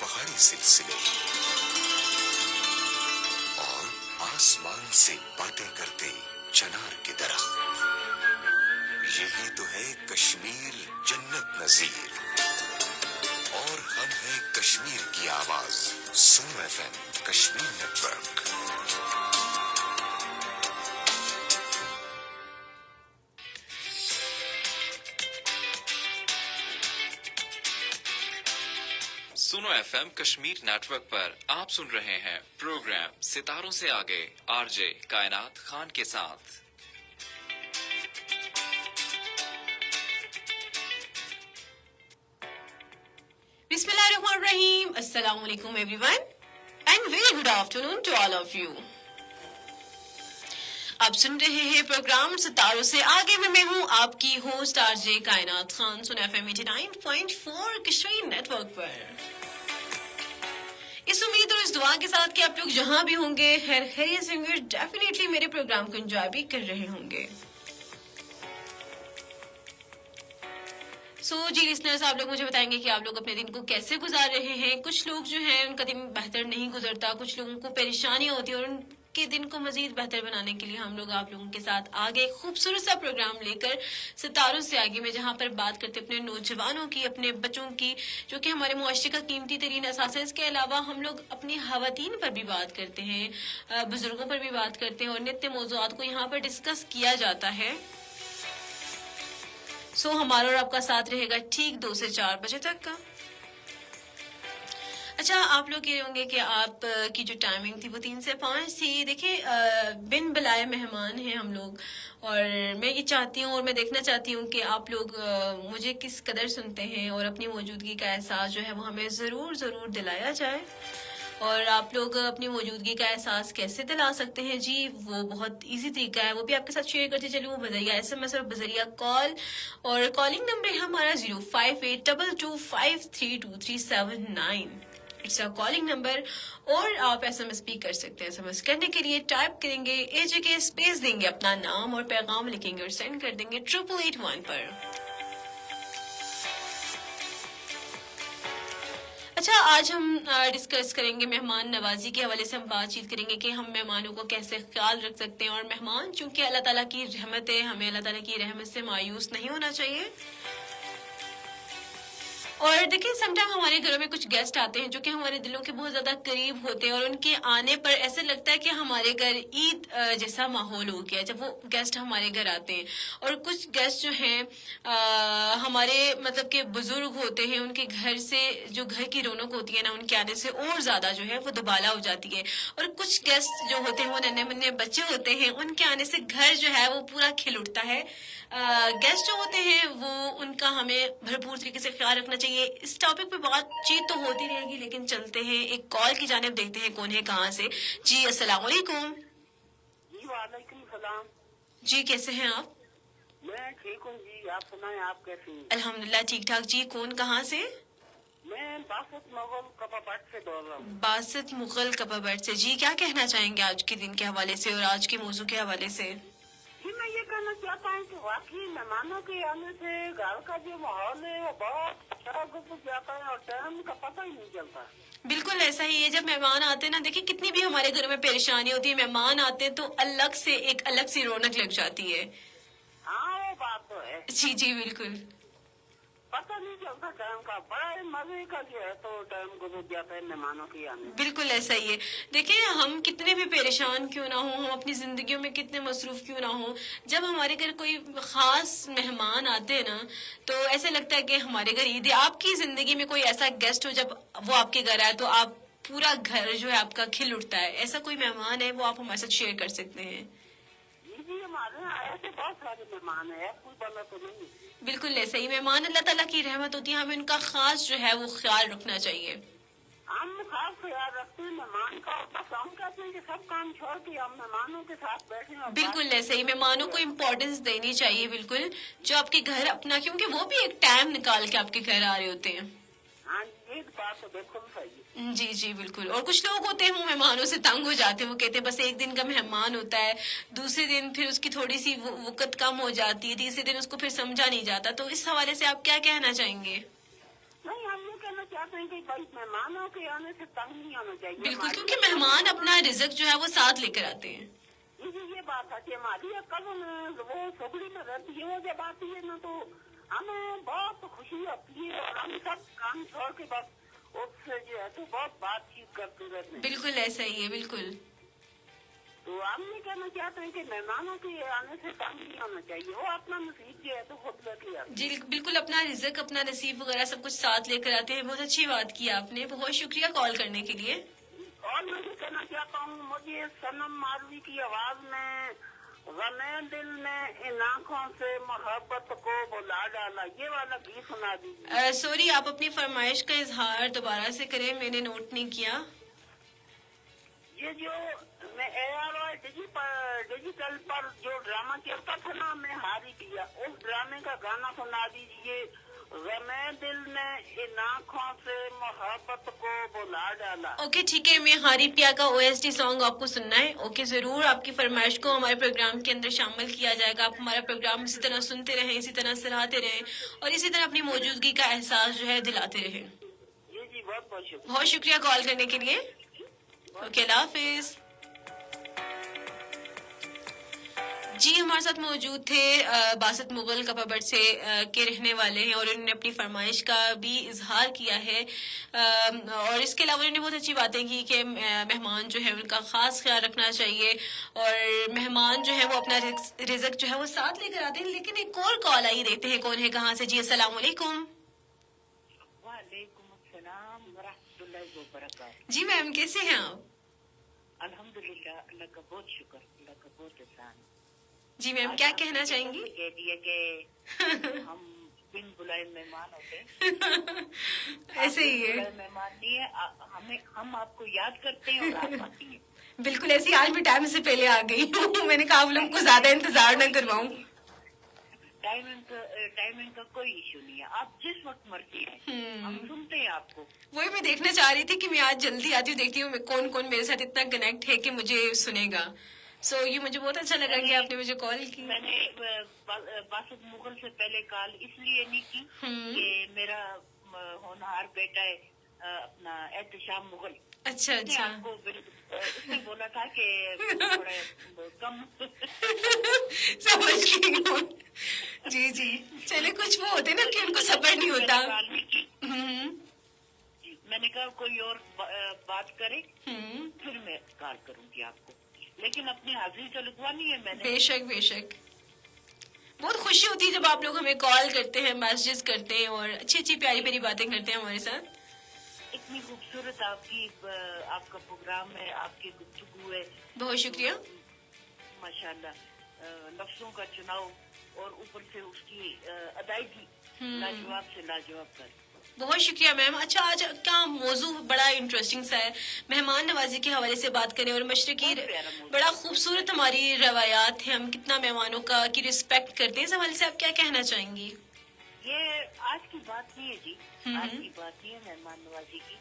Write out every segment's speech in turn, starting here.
पहाड़ी सिलसिले और आसमान से बातें करते चनार के दरख्त। यही तो है कश्मीर जन्नत नजीर, और हम हैं कश्मीर की आवाज सुनो FM कश्मीर नेटवर्क। सुनो FM कश्मीर नेटवर्क पर आप सुन रहे हैं प्रोग्राम सितारों से आगे आरजे कायनात खान के साथ। Bismillahirrahmanirrahim. Assalamu alaikum everyone and very good afternoon to all of you. आप सुन रहे हैं प्रोग्राम सितारों से आगे में मैं हूं आपकी होस्ट आरजे कायनात खान सुन FM 89.4 कश्मीर नेटवर्क पर। इस उम्मीद और इस दुआ के साथ कि आप लोग जहां भी होंगे खैरियत से होंगे, डेफिनेटली मेरे प्रोग्राम को एंजॉय भी कर रहे होंगे। जी लिसनर्स, आप लोग मुझे बताएंगे कि आप लोग अपने दिन को कैसे गुजार रहे हैं। कुछ लोग जो हैं उनका दिन बेहतर नहीं गुजरता, कुछ लोगों को परेशानियां होती है और उनके दिन को मजीद बेहतर बनाने के लिए हम लोग आप लोगों के साथ आगे खूबसूरत सा प्रोग्राम लेकर सितारों से आगे में, जहां पर बात करते अपने नौजवानों की, अपने बच्चों की, जो कि हमारे मुआशरे का कीमती तरीन असास है। इसके अलावा हम लोग अपनी खवातीन पर भी बात करते हैं, बुजुर्गों पर भी बात करते हैं और नित्य मौज़ूआत को यहाँ पर डिस्कस किया जाता है। हमारा और आपका साथ रहेगा ठीक 2 से 4 बजे तक का। अच्छा, आप लोग कह होंगे कि आप की जो टाइमिंग थी वो 3 से 5 थी। देखिए, बिन बुलाए मेहमान हैं हम लोग, और मैं ये चाहती हूँ और मैं देखना चाहती हूँ कि आप लोग मुझे किस कदर सुनते हैं और अपनी मौजूदगी का एहसास जो है वो हमें ज़रूर दिलाया जाए। और आप लोग अपनी मौजूदगी का एहसास कैसे दिला सकते हैं जी, वो बहुत इजी तरीका है, वो भी आपके साथ शेयर करते चलूँ। बजरिया SMS और बजरिया कॉल, और कॉलिंग नंबर है हमारा 0582253239। It's a calling number. और आप SMS भी कर सकते हैं। SMS करने के लिए टाइप करेंगे AJK स्पेस देंगे, अपना नाम और पैगाम लिखेंगे और सेंड कर देंगे 8881 पर। अच्छा, आज हम डिस्कस करेंगे मेहमान नवाजी के हवाले से। हम बातचीत करेंगे कि हम मेहमानों को कैसे ख्याल रख सकते हैं, और मेहमान चूंकि अल्लाह ताला की रहमत है, हमें अल्लाह ताला की रहमत से मायूस नहीं होना चाहिए। और देखिए, समटाइम हमारे घरों में कुछ गेस्ट आते हैं जो कि हमारे दिलों के बहुत ज्यादा करीब होते हैं, और उनके आने पर ऐसे लगता है कि हमारे घर ईद जैसा माहौल हो गया जब वो गेस्ट हमारे घर आते हैं। और कुछ गेस्ट जो हैं हमारे मतलब के बुजुर्ग होते हैं, उनके घर से जो घर की रौनक होती है ना, उनके आने से और ज्यादा जो है वो दुबाला हो जाती है। और कुछ गेस्ट जो होते हैं वो नन्हे मुन्ने बच्चे होते हैं, उनके आने से घर जो है वो पूरा खिल उठता है। गेस्ट जो होते हैं वो उनका हमें भरपूर तरीके से ख्याल रखना चाहिए। इस टॉपिक पे बातचीत तो होती रहेगी, लेकिन चलते हैं एक कॉल की जानिब, देखते हैं कौन है कहाँ से। जी अस्सलाम वालेकुम। जी वालेकुम सलाम। जी कैसे हैं आप? मैं ठीक हूँ जी, आप सुनाएं, आप कैसे हैं? अल्हम्दुलिल्लाह ठीक ठाक जी। कौन कहाँ से? मैं बासित मुगल कपाबट से बोल रहा हूँ। बासित मुगल कपाबट से। जी, क्या कहना चाहेंगे आज के दिन के हवाले से और आज के मौजू के हवाले से? जी, मैं ये कहना चाहता हूँ कि वाकई मेहमानों के आने से घर का जो माहौल है वो बहुत अच्छा गुजर जाता है और टाइम का पता ही नहीं चलता। बिल्कुल ऐसा ही है। जब मेहमान आते हैं ना, देखिए कितनी भी हमारे घरों में परेशानी होती है, मेहमान आते हैं तो अलग से एक अलग सी रौनक लग जाती है। हाँ, वो बात तो है। जी जी बिल्कुल, पता नहीं चलता टाइम का, बड़ा मजे का जो है तो टाइम गुजर जाता है मेहमानों के आने। बिल्कुल ऐसा ही है। देखिए, हम कितने भी परेशान क्यों ना हो, हम अपनी जिंदगियों में कितने मसरूफ क्यों ना हो, जब हमारे घर कोई खास मेहमान आते हैं ना, तो ऐसे लगता है कि हमारे घर ईद है। आपकी जिंदगी में कोई ऐसा गेस्ट हो जब वो आपके घर आए तो आप पूरा घर जो है आपका खिल उठता है, ऐसा कोई मेहमान है वो आप हमारे साथ शेयर कर सकते हैं? जी, हमारे यहाँ ऐसे बहुत सारे मेहमान है, कोई बना तो नहीं। बिल्कुल ऐसा ही। मेहमान अल्लाह ताला की रहमत होती है, हमें उनका खास जो है वो ख्याल रखना चाहिए। हम खास ख्याल रखते हैं मेहमान का, बस हम कहते हैं कि सब काम छोड़ के हम मेहमानों के साथ बैठे हैं। बिल्कुल ऐसे ही, मेहमानों को इम्पोर्टेंस देनी चाहिए बिल्कुल, जो आपके घर अपना, क्योंकि वो भी एक टाइम निकाल के आपके घर आ रहे होते हैं। हाँ, ये बात तो बिल्कुल सही है। जी जी बिल्कुल। और कुछ लोग होते हैं वो मेहमानों से तंग हो जाते हैं, वो कहते हैं बस एक दिन का मेहमान होता है, दूसरे दिन फिर उसकी थोड़ी सी वक़्त कम हो जाती है, तीसरे दिन उसको फिर समझा नहीं जाता। तो इस हवाले से आप क्या कहना चाहेंगे? नहीं, हम ये कहना चाहते चाहते हैं कि भाई मेहमानों के आने से तंग नहीं होना चाहिए। बिल्कुल, क्योंकि मेहमान अपना रिज़्क जो है वो साथ लेकर आते हैं। ये बात है कि हमारी अक्ल वो सोगड़ी में रहती है, वो जब आती है ना तो हमें बहुत खुशी होती है और हम सब काम छोड़ के बस उससे जो है तो बहुत बातचीत करते रहते हैं। बिल्कुल ऐसा ही है, बिल्कुल। तो हम ये कहना चाहते हैं कि मेहमानों के आने से तंग नहीं होना चाहिए, वो अपना नसीब जो है तो खुद लेके आते हैं। जी बिल्कुल, अपना रिज़्क, अपना नसीब वगैरह सब कुछ साथ लेकर आते हैं। बहुत अच्छी बात की आपने, बहुत शुक्रिया कॉल करने के लिए। और मैं ये कहना चाहता हूँ, मुझे सनम मारवी की आवाज में गमे दिल ने इन आँखों से मोहब्बत को बुला डाला, ये वाला गीत सुना दीजिए। सॉरी, आप अपनी फरमाइश का इजहार दोबारा से करें, मैंने नोट नहीं किया। ये जो मैं ARY डिजिटल पर जो ड्रामा चलता था ना, मैं हारी किया, उस ड्रामे का गाना सुना दीजिए। गमे दिल ने इन आँखों से मोहब्बत को बुला डाला। ओके ठीक है, मैं हारी पिया का OST सॉन्ग आपको सुनना है। ओके, जरूर आपकी फरमाइश को हमारे प्रोग्राम के अंदर शामिल किया जाएगा। आप हमारा प्रोग्राम इसी तरह सुनते रहें, इसी तरह सराहते रहें और इसी तरह अपनी मौजूदगी का एहसास जो है दिलाते रहें। जी बहुत बहुत शुक्रिया। बहुत शुक्रिया कॉल करने के लिए। ओके, अल्लाह हाफिज। जी, हमारे साथ मौजूद थे बासत मुगल कपाबट से के रहने वाले हैं और उन्होंने अपनी फरमाइश का भी इजहार किया है और इसके अलावा उन्होंने बहुत अच्छी बातें की कि मेहमान जो है उनका खास ख्याल रखना चाहिए और मेहमान जो है वो अपना रिज़्क जो है वो साथ लेकर आते हैं। लेकिन एक और कॉल आई, देखते हैं कौन है, कहाँ से। जी अस्सलाम वालेकुम। वालेकुम अस्सलाम व रहमतुल्लाहि व बरकातहू। जी मैम, कैसे हैं आप? अल्हम्दुलिल्लाह, अल्लाह का बहुत शुक्र, अल्लाह का बहुत एहसान। जी मैम, क्या कहना चाहेंगी? कह दिया कि हम बिन बुलाए मेहमान होते हैं। ऐसे ही है, मेहमान नहीं है, हम आपको याद करते हैं और आप आती हैं। बिल्कुल ऐसी। आज भी टाइम से पहले आ गई हूँ। मैंने कहा आप लोगों को ज्यादा इंतजार न करवाऊं। टाइमिंग का कोई इशू नहीं है, आप जिस वक्त मर्जी हैं हम सुनते हैं आपको। वही मैं देखना चाह रही थी कि मैं आज जल्दी आती हूँ, देखती हूँ कौन कौन मेरे साथ इतना कनेक्ट है कि मुझे सुनेगा। ये मुझे बहुत अच्छा लगा कि आपने मुझे कॉल की। मैंने बासत मुगल से पहले कॉल इसलिए नहीं की कि मेरा होनहार बेटा है अपना एहतशाम मुगल। अच्छा अच्छा। आपको उसने बोला था कि थोड़ा कम समझ गई हूँ। जी जी, चले, कुछ वो होते ना कि उनको सब्र नहीं होता। मैंने कहा कोई और बात करे फिर मैं कॉल करूंगी आपको, लेकिन अपनी हाजिरी तो लिखवानी है मैंने। बेशक बेशक, बहुत खुशी होती है जब आप लोग हमें कॉल करते हैं, मैसेजेस करते हैं और अच्छी अच्छी प्यारी प्यारी बातें करते हैं हमारे साथ। इतनी खूबसूरत आपका प्रोग्राम है, आपकी गुफ्तगू है। बहुत शुक्रिया। माशाल्लाह, लफ्जों का चुनाव और ऊपर से उसकी अदायगी लाजवाब से लाजवाब कर। बहुत शुक्रिया मैम। अच्छा, आज का मौजू बड़ा इंटरेस्टिंग सा है, मेहमान नवाजी के हवाले से बात करें और मशरकी बड़ा खूबसूरत हमारी रवायात है, हम कितना मेहमानों का की रिस्पेक्ट करते हैं। इस हवाले से आप क्या कहना चाहेंगी? ये आज की बात नहीं है जी, आज की बात नहीं है मेहमान नवाजी की,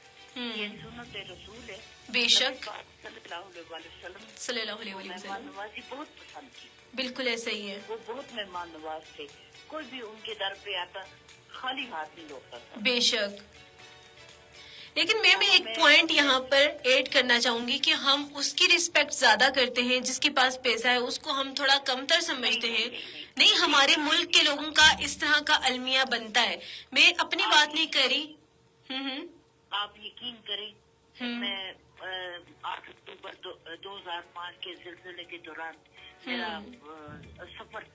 ये सुन्नत रसूल है। बेशक, सल्लल्लाहु अलैहि वसल्लम सल्लल्लाहु अलैहि मेहमान वसल्लम। नवाजी बहुत पसंद थी। बिल्कुल ऐसा ही है, वो बहुत मेहमान नवाज थे, कोई भी उनके दर पे आता खाली हाथ नहीं लौटता था। बेशक। लेकिन मैं एक पॉइंट यहाँ पर ऐड करना चाहूंगी कि हम उसकी रिस्पेक्ट ज्यादा करते हैं जिसके पास पैसा है, उसको हम थोड़ा कमतर समझते हैं। नहीं, हमारे मुल्क के लोगों का इस तरह का अलमिया बनता है। मैं अपनी बात नहीं करी। आप यकीन करें, मैं 8 अक्टूबर 2005 के जिलजिले के दौरान मेरा सफर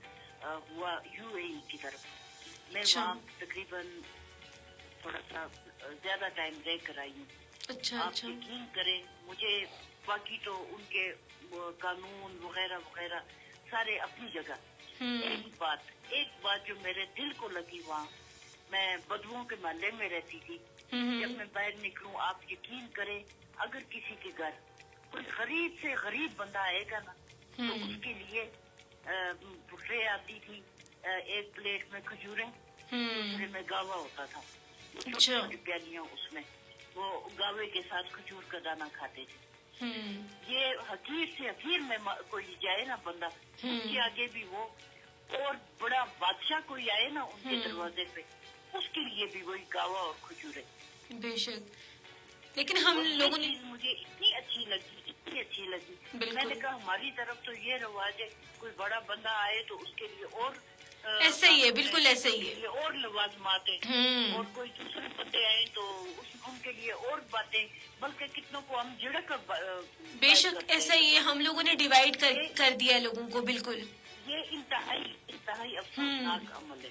हुआ UAE की तरफ। मैं वहाँ तकरीबन थोड़ा सा ज्यादा टाइम रह कर आई हूँ। अच्छा आप अच्छा। यकीन करें, मुझे बाकी तो उनके कानून वगैरह वगैरह सारे अपनी जगह, एक बात जो मेरे दिल को लगी, वहाँ मैं बदबुओं के मोहल्ले में रहती थी। जब मैं बाहर निकलूं, आप यकीन करें, अगर किसी के घर कोई गरीब से गरीब बंदा आएगा ना, तो उसके लिए ट्रे आती थी, एक प्लेट में खजूरें, दूसरे में गावा होता था, छोटी प्यालियां, उसमें वो गावे के साथ खजूर का दाना खाते थे। ये हकीर से हकीर में कोई जाए ना बंदा, उसके आगे भी वो, और बड़ा बादशाह कोई आए ना उनके दरवाजे पे, उसके लिए भी वही गावा और खजूरें। بے شک. لیکن ہم لوگوں نے چیز مجھے اتنی اچھی لگی. بالکل. میں نے کہا ہماری طرف تو یہ رواج ہے کوئی بڑا بندہ آئے تو اس کے لیے اور ایسا ہی ہے, بالکل ایسا ہی ہے. اور لوازمات ہیں, اور کوئی دوسرے بندے آئے تو ان کے لیے اور باتیں, بلکہ کتنوں کو ہم جھڑک بے شک ایسا ہی ہے, ہم لوگوں نے ڈیوائڈ کر دیا لوگوں کو. بالکل یہ انتہائی افسوسناک عمل ہے.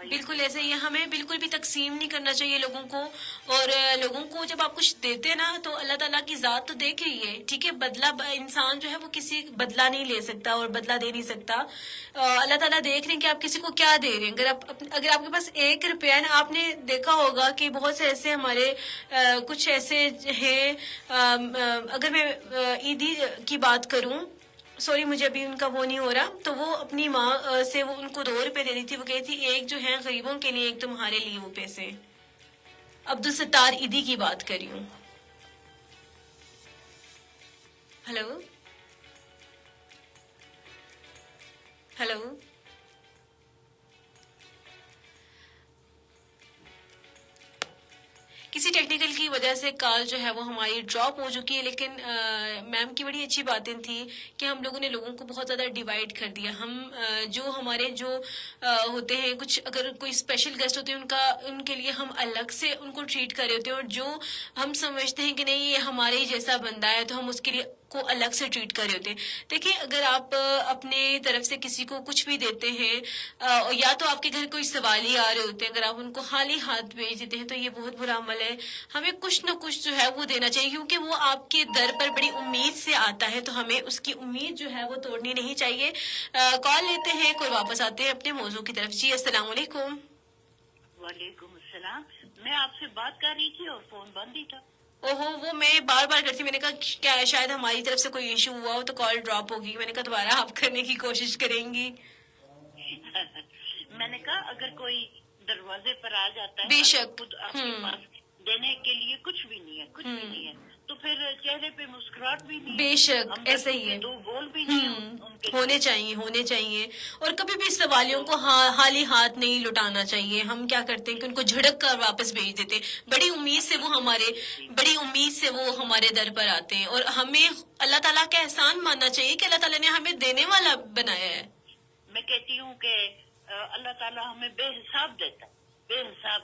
بالکل ایسا ہی ہے, ہمیں بالکل بھی تقسیم نہیں کرنا چاہیے لوگوں کو. اور لوگوں کو جب آپ کچھ دیتے ہیں نا تو اللہ تعالیٰ کی ذات تو دیکھ رہی ہے, ٹھیک ہے. بدلہ انسان جو ہے وہ کسی بدلہ نہیں لے سکتا اور بدلہ دے نہیں سکتا. اللہ تعالیٰ دیکھ رہے ہیں کہ آپ کسی کو کیا دے رہے ہیں. اگر آپ کے پاس 1 روپیہ ہے نا, آپ نے دیکھا ہوگا کہ بہت سے ایسے ہمارے کچھ ایسے ہیں, اگر میں عیدی کی بات کروں, سوری مجھے ابھی ان کا وہ نہیں ہو رہا, تو وہ اپنی ماں سے وہ ان کو 2 روپے دے دی تھی. وہ کہتی تھی ایک جو ہے غریبوں کے لیے, ایک تمہارے لیے وہ پیسے. عبدالستار عیدی کی بات کر رہی ہوں. ہلو ہلو کسی ٹیکنیکل کی وجہ سے کال جو ہے وہ ہماری ڈراپ ہو چکی ہے. لیکن میم کی بڑی اچھی باتیں تھیں کہ ہم لوگوں نے لوگوں کو بہت زیادہ ڈیوائڈ کر دیا. ہم جو ہمارے جو ہوتے ہیں, کچھ اگر کوئی اسپیشل گیسٹ ہوتے ہیں ان کے لیے ہم الگ سے ان کو ٹریٹ کر رہے ہوتے ہیں, اور جو ہم سمجھتے ہیں کہ نہیں یہ ہمارے ہی جیسا بندہ ہے تو ہم اس کے لیے کو الگ سے ٹریٹ کر رہے ہوتے ہیں. دیکھیں اگر آپ اپنے طرف سے کسی کو کچھ بھی دیتے ہیں, یا تو آپ کے گھر کوئی سوالی آ رہے ہوتے ہیں, اگر آپ ان کو خالی ہاتھ بھیج دیتے ہیں تو یہ بہت برا عمل ہے. ہمیں کچھ نہ کچھ جو ہے وہ دینا چاہیے, کیونکہ وہ آپ کے در پر بڑی امید سے آتا ہے, تو ہمیں اس کی امید جو ہے وہ توڑنی نہیں چاہیے. کال لیتے ہیں, کوئی واپس آتے ہیں اپنے موضوع کی طرف. جی السلام علیکم. وعلیکم السلام. میں آپ سے بات کر رہی تھی اور فون بند ہی تھا. اوہو, وہ میں بار بار کرتی, میں نے کہا کیا شاید ہماری طرف سے کوئی ایشو ہوا ہو تو کال ڈراپ ہوگی. میں نے کہا دوبارہ آپ کرنے کی کوشش کریں گی. میں نے کہا اگر کوئی دروازے پر آ جاتا ہے, بے شک. خود آپ کے پاس دینے کے لیے کچھ بھی نہیں ہے, تو پھر چہرے پہ مسکراہٹ بھی نہیں. بے شک ایسا ہی ہے. 2 بول بھی نہیں ہونے چاہیے. اور کبھی بھی سوالیوں کو خالی ہاتھ نہیں لٹانا چاہیے. ہم کیا کرتے ہیں کہ ان کو جھڑک کر واپس بھیج دیتے, بڑی امید سے وہ ہمارے در پر آتے ہیں. اور ہمیں اللہ تعالیٰ کا احسان ماننا چاہیے کہ اللہ تعالیٰ نے ہمیں دینے والا بنایا ہے. میں کہتی ہوں کہ اللہ تعالیٰ ہمیں بے حساب دیتا ہے, بے حساب.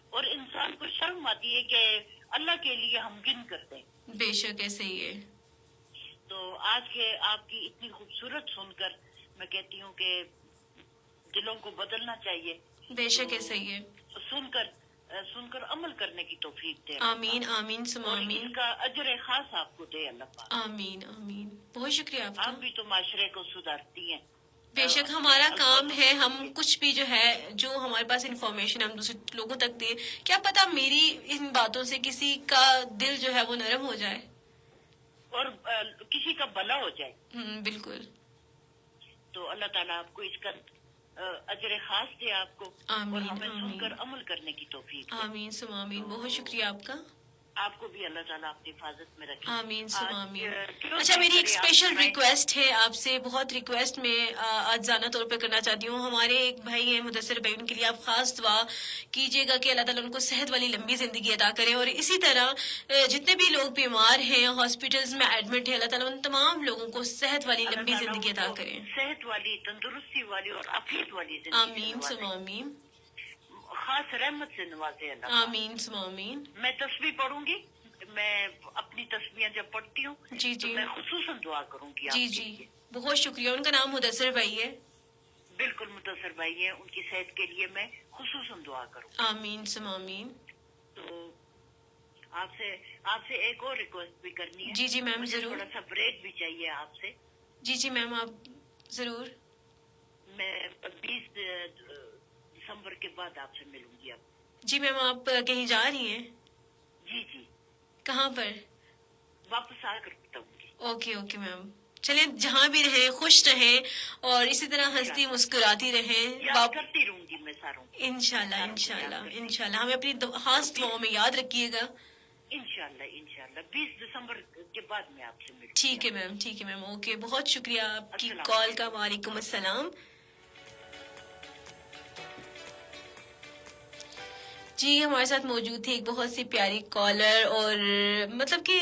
اور انسان کو شرم آتی ہے کہ اللہ کے لیے ہم گن کرتے ہیں. بے شک ایسے ہی ہے. تو آج کے آپ کی اتنی خوبصورت سن کر میں کہتی ہوں کہ دلوں کو بدلنا چاہیے. بے شک ایسا ہی ہے. سن کر عمل کرنے کی توفیق دے. آمین آمین ثم آمین. ان کا اجر خاص آپ کو دے اللہ پاک. آمین آمین. بہت شکریہ آپ کا. آپ بھی تو معاشرے کو سدھارتی ہیں. بے شک ہمارا کام ہے, ہم کچھ بھی جو ہے جو ہمارے پاس انفارمیشن ہم دوسرے لوگوں تک دیں. کیا پتا میری ان باتوں سے کسی کا دل جو ہے وہ نرم ہو جائے اور کسی کا بھلا ہو جائے. بالکل. تو اللہ تعالیٰ آپ کو اس کا اجر خاص دے آپ کو. آمین اور ہمیں سن آمین. کر عمل کرنے کی توفیق دے. آمین ثم آمین. بہت شکریہ آپ کا. آپ کو بھی اللہ تعالیٰ اپنی حفاظت میں رکھے. آمین ثم آمین. کیوں اچھا میری ایک کرے آپ اسپیشل میں- ریکویسٹ ہے آپ سے, بہت ریکویسٹ میں آج جانا طور پہ کرنا چاہتی ہوں. ہمارے ایک بھائی ہیں مدثر بھائی, ان کے لیے آپ خاص دعا کیجیے گا کہ اللہ تعالیٰ ان کو صحت والی لمبی زندگی عطا کرے. اور اسی طرح جتنے بھی لوگ بیمار ہیں, ہاسپٹلز میں ایڈمٹ ہیں, اللہ تعالیٰ ان تمام لوگوں کو صحت والی اللہ لمبی تعالیٰ زندگی ان عطا کو کرے. صحت والی, تندرستی والی اور عافیت والی زندگی آمین ثم نوازے. آمین. خاص رحمت سے نوازے اللہ. آمین ثم آمین. میں تسبیح پڑھوں گی. میں اپنی تسبیحیں جب پڑھتی ہوں جی تو جی میں خصوصاً دعا کروں گی آپ جی کے جی. لیے. بہت شکریہ. ان کا نام مدثر بھائی ہے. بالکل مدثر بھائی ہیں, ان کی صحت کے لیے میں خصوصاً دعا کروں. آمین ثم آمین. تو آپ سے ایک اور ریکویسٹ بھی کرنی ہے. جی جی میم مجھے ضرور. تھوڑا سا بریک بھی چاہیے آپ سے. جی جی میم آپ ضرور. میں 20 دسمبر کے بعد آپ سے ملوں گی اب. جی میم آپ کہیں جا رہی ہیں؟ جی کہاں پر؟ واپس آ کر بتاؤں گی. Okay okay ma'am. چلیں جہاں بھی رہیں خوش رہیں اور اسی طرح ہنستی مسکراتی رہیں. یاد کرتی رہوں گی میں ساروں کو. انشاءاللہ انشاءاللہ ہمیں اپنی خاص دعاؤں میں یاد رکھیے گا. انشاءاللہ 20 دسمبر کے بعد میں آپ سے ملوں گی. ٹھیک ہے میم. اوکے بہت شکریہ آپ کی السلام کال کا. وعلیکم السلام. جی ہمارے ساتھ موجود تھی ایک بہت سی پیاری کالر، اور مطلب کہ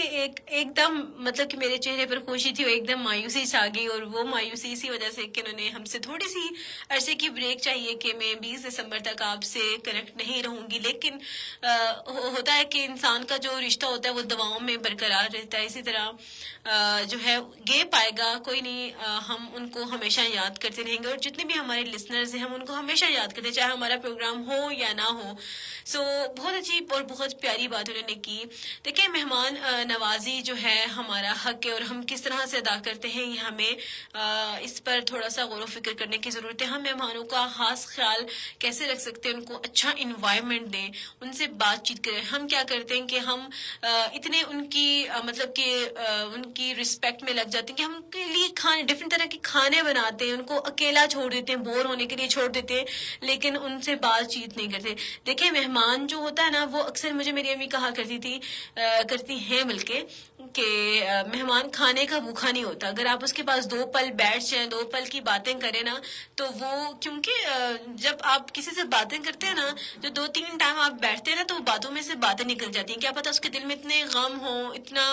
ایک دم مطلب کہ میرے چہرے پر خوشی تھی اور ایک دم مایوسی چھا گئی، اور وہ مایوسی اسی وجہ سے کہ انہوں نے ہم سے تھوڑی سی عرصے کی بریک چاہیے کہ میں 20 دسمبر تک آپ سے کنیکٹ نہیں رہوں گی، لیکن ہوتا ہے کہ انسان کا جو رشتہ ہوتا ہے وہ دعاؤں میں برقرار رہتا ہے. اسی طرح جو ہے گیپ آئے گا کوئی نہیں، ہم ان کو ہمیشہ یاد کرتے رہیں گے، اور جتنے بھی ہمارے لسنرز ہیں ہم ان کو ہمیشہ یاد کرتے ہیں چاہے ہمارا پروگرام ہو یا نہ ہو. سو بہت اچھی اور بہت پیاری بات انہوں نے کی. دیکھیں مہمان نوازی جو ہے ہمارا حق ہے، اور ہم کس طرح سے ادا کرتے ہیں یہ ہمیں اس پر تھوڑا سا غور و فکر کرنے کی ضرورت ہے. ہم مہمانوں کا خاص خیال کیسے رکھ سکتے ہیں، ان کو اچھا انوائرمنٹ دیں، ان سے بات چیت کریں. ہم کیا کرتے ہیں کہ ہم اتنے ان کی مطلب کہ ان کی رسپیکٹ میں لگ جاتے ہیں کہ ہم ان کے لیے کھانے ڈفرینٹ طرح کے کھانے بناتے ہیں، ان کو اکیلا چھوڑ دیتے ہیں، بور ہونے کے لیے چھوڑ دیتے ہیں، لیکن ان سے بات چیت نہیں کرتے. دیکھیں مہمان جو ہوتا ہے نا وہ اکثر مجھے میری امی کہا کرتی ہیں بلکہ کہ مہمان کھانے کا بھوکا نہیں ہوتا. اگر آپ اس کے پاس 2 پل بیٹھ جائیں، 2 پل کی باتیں کریں نا، تو وہ کیونکہ جب آپ کسی سے باتیں کرتے ہیں نا، جو 2-3 ٹائم آپ بیٹھتے ہیں نا، تو وہ باتوں میں سے باتیں نکل جاتی ہیں. کیا پتا اس کے دل میں اتنے غم ہوں، اتنا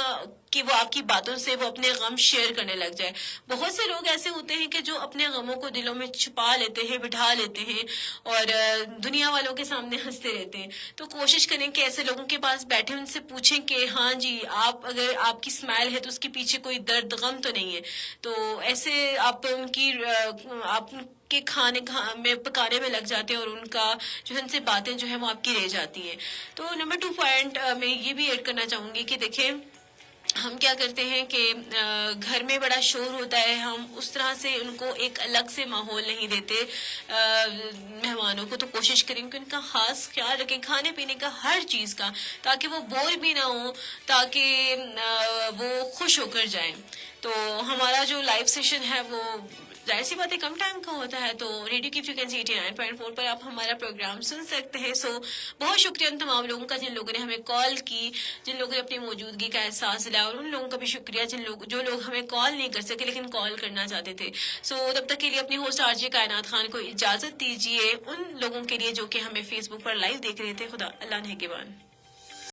کہ وہ آپ کی باتوں سے وہ اپنے غم شیئر کرنے لگ جائے. بہت سے لوگ ایسے ہوتے ہیں کہ جو اپنے غموں کو دلوں میں چھپا لیتے ہیں، بٹھا لیتے ہیں، اور دنیا والوں کے سامنے ہنستے رہتے ہیں. تو کوشش کریں کہ ایسے لوگوں کے پاس بیٹھے ان سے پوچھیں کہ ہاں جی آپ اگر آپ کی اسمائل ہے تو اس کے پیچھے کوئی درد غم تو نہیں ہے. تو ایسے آپ ان کی آپ کے کھانے میں پکانے میں لگ جاتے ہیں، اور ان کا جو ان سے باتیں جو ہیں وہ آپ کی رہ جاتی ہیں. تو نمبر 2 پوائنٹ میں یہ بھی ایڈ کرنا چاہوں گی کہ دیکھیں ہم کیا کرتے ہیں کہ گھر میں بڑا شور ہوتا ہے، ہم اس طرح سے ان کو ایک الگ سے ماحول نہیں دیتے مہمانوں کو. تو کوشش کریں کہ ان کا خاص خیال رکھیں کھانے پینے کا، ہر چیز کا، تاکہ وہ بور بھی نہ ہوں، تاکہ وہ خوش ہو کر جائیں. تو ہمارا جو لائیو سیشن ہے وہ ظاہر سی بات ہے کم ٹائم کا ہوتا ہے، تو ریڈیو کی فریکوینسی 89.4 پر آپ ہمارا پروگرام سن سکتے ہیں. سو بہت شکریہ ان تمام لوگوں کا جن لوگوں نے ہمیں کال کی، جن لوگوں نے اپنی موجودگی کا احساس دلایا، اور ان لوگوں کا بھی شکریہ جو لوگ ہمیں کال نہیں کر سکے لیکن کال کرنا چاہتے تھے. سو تب تک کے لیے اپنی ہوسٹ آر جے کائنات خان کو اجازت دیجیے. ان لوگوں کے لیے جو کہ ہمیں فیس بک پر لائیو دیکھ رہے تھے، خدا اللہ نگہبان.